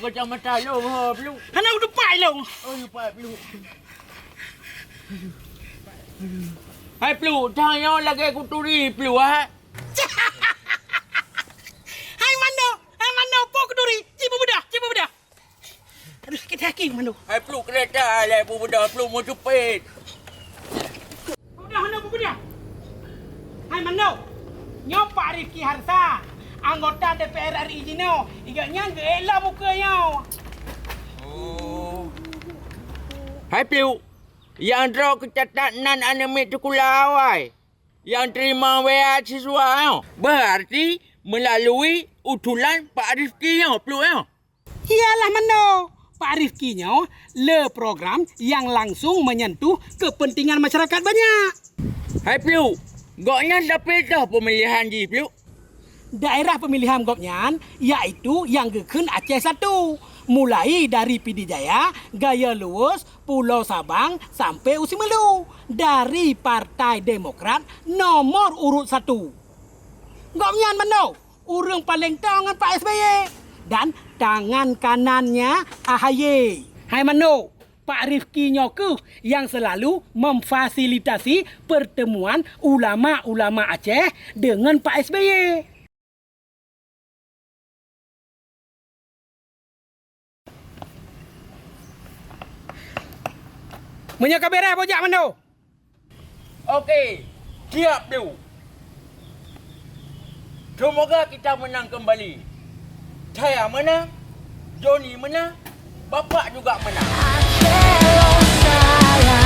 kacamata lo belum. Hana udah pai lo. Oh, lupa belum. Hai Plu, tanya lagi aku turi Plu ah. Hai mano pok duri. Cipu budak. Aduh sakit hati mano. Hai Plu kereta lah bu budak Plu mau cepet. Budak. Hai mano. Nyo Pak Rifki Harsa, anggota DPR RI Jino. Igaknya gelah mukanya. Oh. Hai Plu. Yang draw kecatanan anime Tukulawai. Yang terima WA siswa. Berarti melalui utulan Pak Rifki Plu. Iyalah mano. Pak Rifki nyo le program yang langsung menyentuh kepentingan masyarakat banyak. Hai Plu. Goknya dapat dah pemilihan di Plu. Daerah pemilihan Gopnyan iaitu yang gekun Aceh 1. Mulai dari Pidijaya, Gaya Luwus, Pulau Sabang sampai Usimelu. Dari Partai Demokrat nomor urut 1. Gopnyan mano, urang paling tangan Pak SBY. Dan tangan kanannya AHY. Hai mano, Pak Rifki Nyoku yang selalu memfasilitasi pertemuan ulama-ulama Aceh dengan Pak SBY. Menyaka beres bojak mano. Okey, siap Plu. Semoga kita menang kembali. Saya menang, Johnny menang, Bapak juga menang. Aceh sayang.